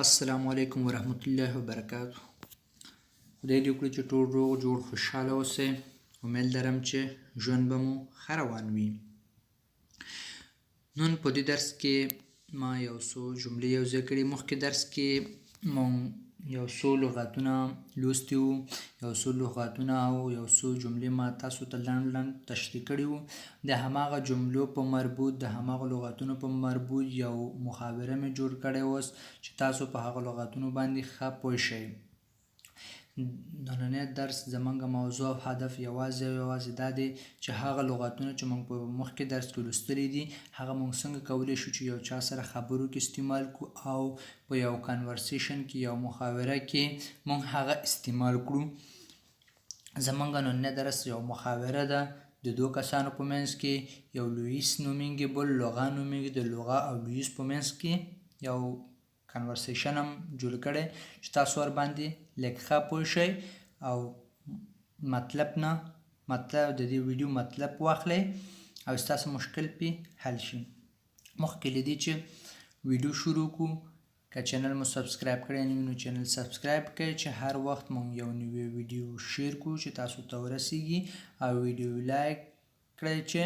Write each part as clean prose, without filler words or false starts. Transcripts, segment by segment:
السلام علیکم ورحمت الله وبرکاتو. خدای دې وکړي چې ټول روغ جوړ خوشحاله اوسئ. امید لرم چې ژوند به مو ښه روان وي. نن په دې درس کې ما یو څو جملې یوځای کړي. مخکې درس کې مونږ یو څو لغاتونه لوستي وو، یو څو لغاتونه او یو څو جملې ما تاسو ته لنډ تشریح کړي وو. د هماغه جملو په مربوط، د هماغه لغاتونو په مربوط یو محاوره مې جوړ کړی اوس چې تاسو په هغه لغاتونو باندې ښه پوه شئ. نننی درس زموږ موضوع او هدف یوازې دا دی چې هغه لغاتونه چې موږ په مخکې درس کې لوستلي دي هغه موږ څنګه کولی شو چې یو چا سره خبرو کې استعمال کړو او په یو کانورسیشن کې، یو محاوره کې موږ هغه استعمال کړو. زموږ نننی درس یو محاوره ده د دوه کسانو په منځ کې. یو لویس نومیږي، بل لغا نومیږي. د لغا او لویس په منځ کې یو کنورسیشن هم جوړ کړی چې تاسو ور باندې لږ ښه پوه شئ او مطلب د دې ویډیو مطلب واخلئ او ستاسو مشکل پې حل شي. مخکې له دې چې ویډیو شروع کړو، که چینل مو سبسکرایب کړی نه وي نو چینل سبسکرایب کړئ چې هر وخت مونږ یو نوی ویډیو شیر کړو چې تاسو ته ورسیږي، او ویډیو لایک کړئ چې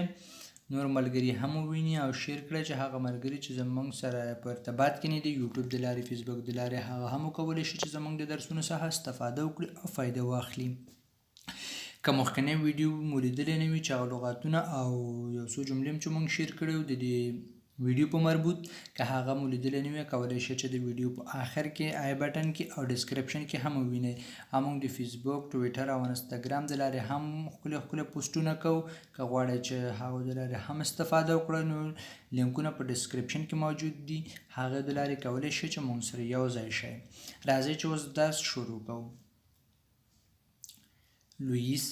نور ملګري هم وویني، او شیر کړئ چې هغه ملګري چې زموږ سره په ارتباط کې نه دي، یوټیوب د لارې، فیسبوک د لارې، هغه هم وکولی شي چې زموږ د درسونو څخه استفاده وکړي او فایده واخلي. که مخکنی ویډیو مو لیدلی نه وي چې هغه لغاتونه او یو څو جملې چې موږ شیر کړي وو د دې ویډیو په مربوط، که هغه مو لیدلی نه وي کولی شئ چې د ویډیو په آخر کې آی بټن کې او ډسکرپشن کې هم ووینئ. موږ د فیسبوک، ټویټر او انستګرام د لارې هم ښکلي پوسټونه کوو. که غواړئ چې هغو د لارې هم استفاده وکړئ نو لینکونه په ډسکرپشن کې موجود دي، هغه د لارې کولی شئ چې موږ سره یو ځای شئ. راځئ چې اوس درس شروع کوو. Louis,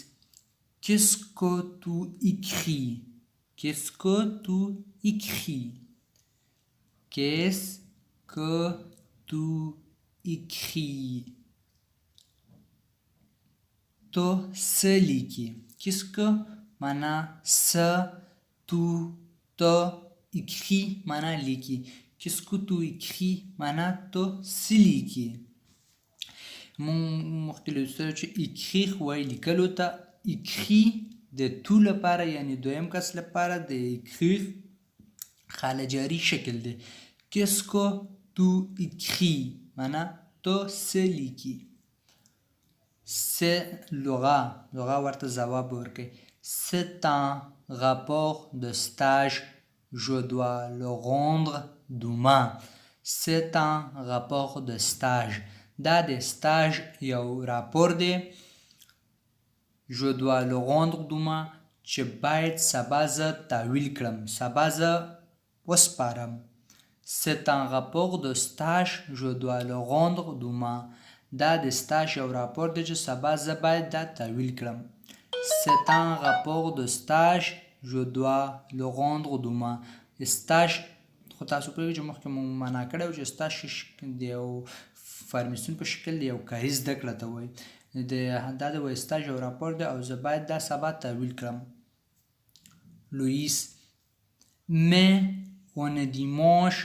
qu'est-ce que tu écris? Qu'est-ce que tu écris? Qu'est-ce que tu écris? تو څه لیکي؟ Qu'est-ce que معنا څه، tu ته، écris معنا لیکي. Qu'est-ce que tu écris معنا ته څه لیکي. مخکې لوستلو چې écrire وایي لیکلو ته، écrit د تو لپاره یعنی دویم کس لپاره د écrire خاله جاري شکل دی. Qu'est-ce que tu écris معنا ته څه لیکي. C'est لغا ورته ځواب ورکوي. C'est un rapport de stage, je dois le rendre demain. C'est un rapport de stage. دا د سټاژ یو راپور دی. je dois le rendre demain چې باید سبا زه تحویل کړم، سبا زه وسپارم. C'est un rapport de stage, je dois le rendre demain. دا د سټاژ یو راپور دی چې سبا زه باید دا تحویل کړم. C'est un rapport de stage, je dois le rendre demain. سټاژ خو تاسو پوهېږئ چې مخکې مونږ معنا کړی و چې سټاژ د یو فارمیسون په شکل یو کاري زده کړه ته وایي. دا د سټاژ یو راپور دی او زه باید دا سبا تحویل کړم. Louis, mais on est dimanche,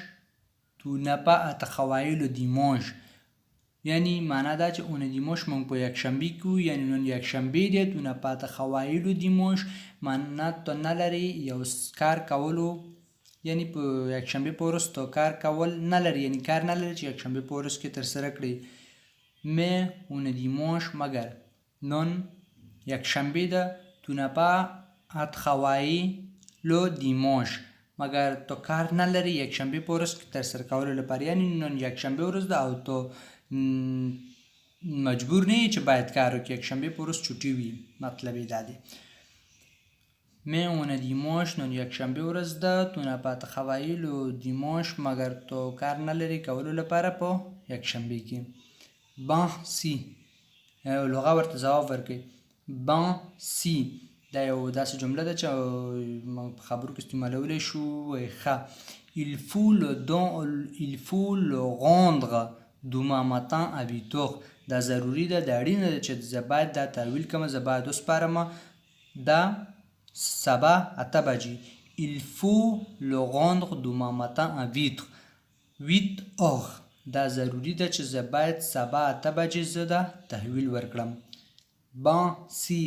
tu n'as pas à travailler le dimanche. یعنی معنا دا چې اون دیموش مونږ په یکشنبې کې وو، یعنی نن یکشنبې دی. تو نه پاته خوایلو دیموش معنا ته نه لري یو کار کولو، یعنی په یکشنبې په ورځ تو کار کول نه لري، یعنی کار نه لري چې یکشنبې په ورځ کې ترسره کړي. mais on dimanche مګر نن یکشنبې ده. تو نه pas à travailler le dimanche مګر تو کار نه لري یکشنبې په ورځ کې ترسره کولو لپاره، یعنی نن یکشنبې ورځ ده او تو مجبور نه یې چې باید کار وکړي، یکشنبې په ورځ چوټي وي. مطلب یې دا دی. mais on dimanche نن یکشنبې ورځ ده. تو نه pas à travailler le dimanche مګر تو کار نه لري کولو لپاره په یکشنبې کې. ben si لغه ورته ځواب ورکوي. ben si دا یو داسې جمله ده چې موږ په خبرو کې استعمالولی شو. وایي ښه. il faut le rendre demain matin à 8 heures. دا ضروري ده، دا اړینه ده چې زه باید دا تحویل کړم، زه باید وسپارم دا سبا 8 بجې. il faut le rendre demain matin à 8 heures. دا ضروري ده چې زه باید سبا 8 بجې زه دا تحویل ورکړم. Bon, si,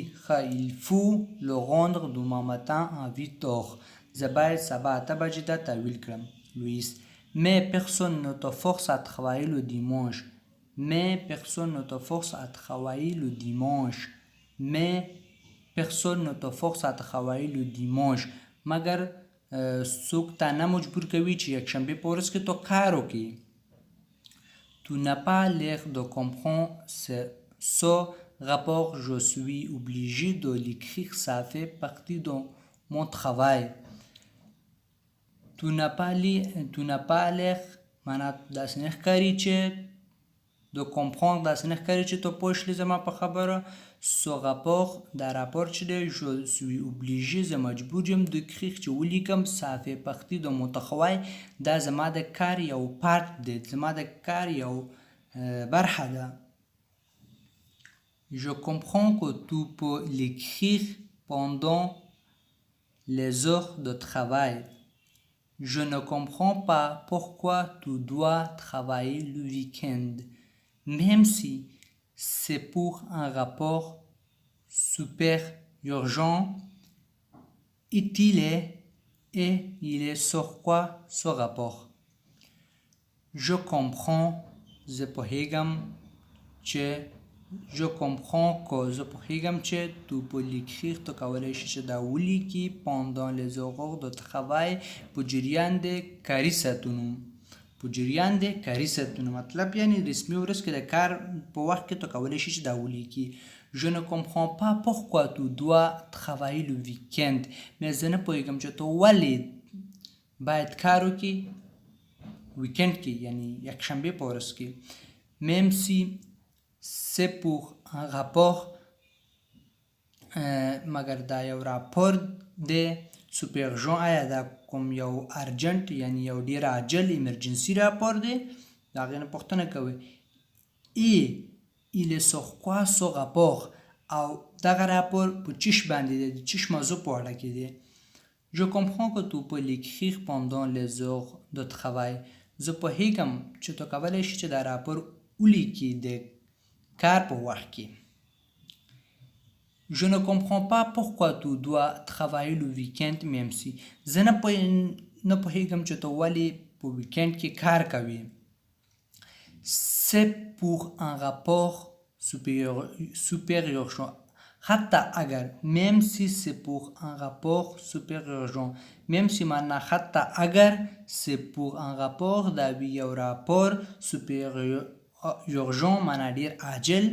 il faut le rendre demain matin à 8 heures. زه باید سبا 8 بجې دا تحویل کړم. Louis. Mais personne ne te force à travailler le dimanche. Mais personne ne te force à travailler le dimanche. Mais personne ne te force à travailler le dimanche. مگر څوک تا نه مجبور کوي چې یکشنبه په ورځ کې تو کار وکړي. Tu n'as pas l'air de comprendre ce rapport. Je suis obligé de l'écrire. Ça fait partie de mon travail. Tu n'as pas l'air معنا داسې نه ښکاري چې de comprendre داسې نه ښکاري چې ته پوه شلې زما په خبره. Ce rapport دا راپور چې دی je suis obligé زه مجبور یم d'écrire چې ولیکم. ça fait partie de mon travail دا زما د کار یو پارت دی زما د کار یو برخه ده. Je comprends que tu peux l'écrire pendant les heures de travail. Je ne comprends pas pourquoi tu dois travailler le week-end, même si c'est pour un rapport super urgent. Il est sur quoi ce rapport? Je comprends زه پوهیږم چې تو په لیکخیخ تو کولی شي چې دا ولیکي pendant les heures de travail په جریان د کاري ساعتونو مطلب یعنی رسمي ورځ کې د کار په وخت کې تو کولی شي چې دا ولیکي. Je ne comprends pas pourquoi tu dois travailler le week-end. مې زه نه پوهیږم چې تو ولې باید کار وکړي ویکند کې یعنی یکشنبه په ورځ کې. même si c'est pour un rapport مگر دا یو راپور دی سوپر ژون آیا دا کوم یو ارجنټ یعنی یو ډیر عاجل ایمرجنسي راپور دی دا غي نه پوښتنه کوي. il est sur quoi ce rapport او دا راپور په چیش باندې دی چیش موضوع په اړه کې دی. Je comprends que tu peux l'écrire pendant les heures de travail. زه پوهیږم چې تو کولی شي چې دا راپور ولیکي د کار په وخت کې. Je ne comprends pas pourquoi tu dois travailler le week-end même si زه نه پوهیږم چې تو ولې په ویکند کې کار کوي. C'est pour un rapport super urgent. حتی اگر même si c'est pour un rapport super urgent. même si معنا حتی اگر c'est pour un rapport دا وی یو راپور super urgent معنا ډیر عاجل.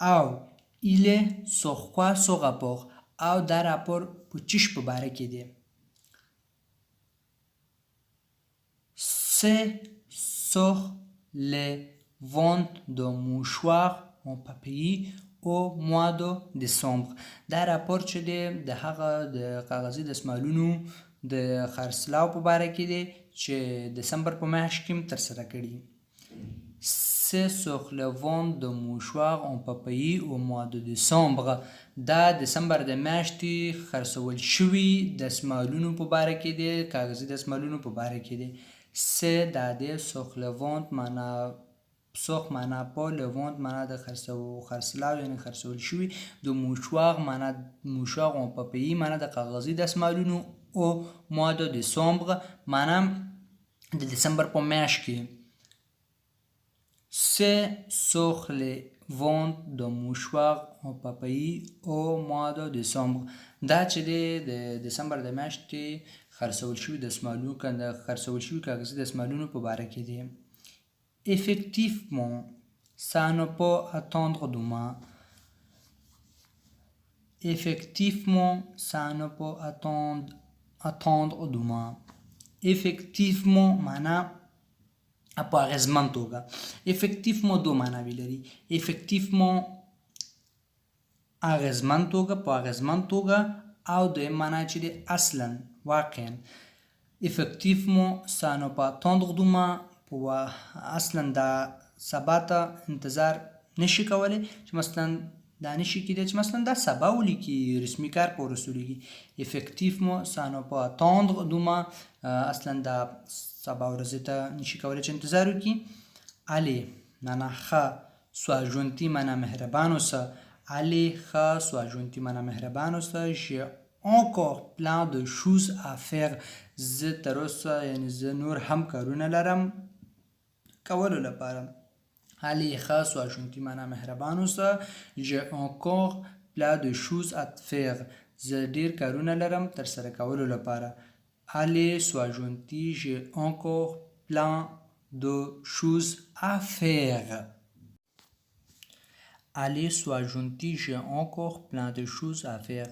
او il est sur quoi ce rapport او دا راپور په چیش په باره کې دی. c'est sur les ventes de mouchoirs en papier au mois de décembre. دا راپور چې دی د هغه د کاغذي دستمالونو د خرڅلاو په باره کې دی چې دسمبر په میاشت کې ترسره کړي. c'est sur les ventes de mouchoirs en papier au mois de décembre. دا دسمبر د میاشتې خرڅول شوي دستمالونو په باره کې دی کاغذي دستمالونو په باره کې دی. c'est دا دی sur les ventes معنا سوخ معنا په لوند معنا د خرڅلاو یعنی خرڅول شوي د موشواغ معنا موشواغ او پاپیي معنا د کاغذي دستمالونو او mois de décembre معنا د دسمبر په میاشت کې. c'est sur les ventes de mouchoirs en papier au mois de décembre. دا چې د دسمبر د میاشتې خرڅول شوي دستمالونو کنده خرڅول شوي کاغذي دستمالونو په باره کې دی. Effectivement, ça ne peut attendre demain. Effectivement, ça ne peut attendre demain. Effectivement, معنا په اغیزمن توګه. Effectivement دو معناوې لري. Effectivement اغیزمن توګه په اغیزمن توګه او دویم معنا چې دی اصلا واقعا. Effectivement, ça ne peut attendre demain. اصلا دا سبا ته انتظار نشي کولی چې مثلا دا نشي کېدای چې مثلا دا سبا ولیکي رسمي کار په ورځ ولیکي effectivement ça ne peut attendre دومه اصلا دا سبا ورځې ته نشي کولی چې انتظار وکړي allez معنا ښه sois gentil معنا مهربان اوسه allez ښه sois gentil معنا مهربان اوسه j'ai encore plein de choses à faire زه تر اوسه یعنې زه نور هم کارونه لرم کولو لپاره allez ښه sois gentil معنا مهربان اوسه j'ai encore plein de choses à faire زه ډیر کارونه لرم تر سره کولو لپاره allez sois gentil j'ai encore plein de choses à faire allez sois gentil j'ai encore plein de choses à faire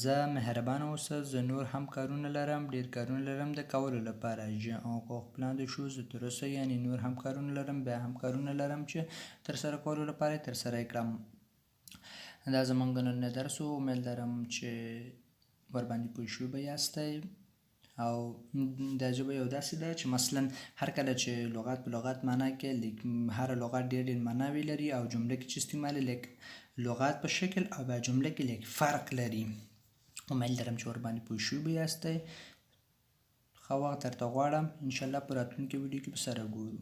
زه مهربان اوسه زه نور هم کارونه لرم ډیر کارونه لرم د کولو لپاره j'ai encore plein de choses تر اوسه یعنې نور هم کارونه لرم بیا هم کارونه لرم چې تر سره کولو لپاره تر سره یې کړم دا زموږ نننی درس و امید لرم چې ورباندې پوه شوي به یاستی او دا ژبه یو داسې ده چې مثلا هر کله چې لغات په لغات معنا کې هر لغات ډېر معناوې لري او جمله کې چې استعمال لیک لغات په شکل او بیا جمله کې لیک فرق لري امید لرم چې ورباندې پوه شوي به یاستی ښه وخت درته غواړم انشاءالله په راتلونکي ویډیو کې به سره ګورو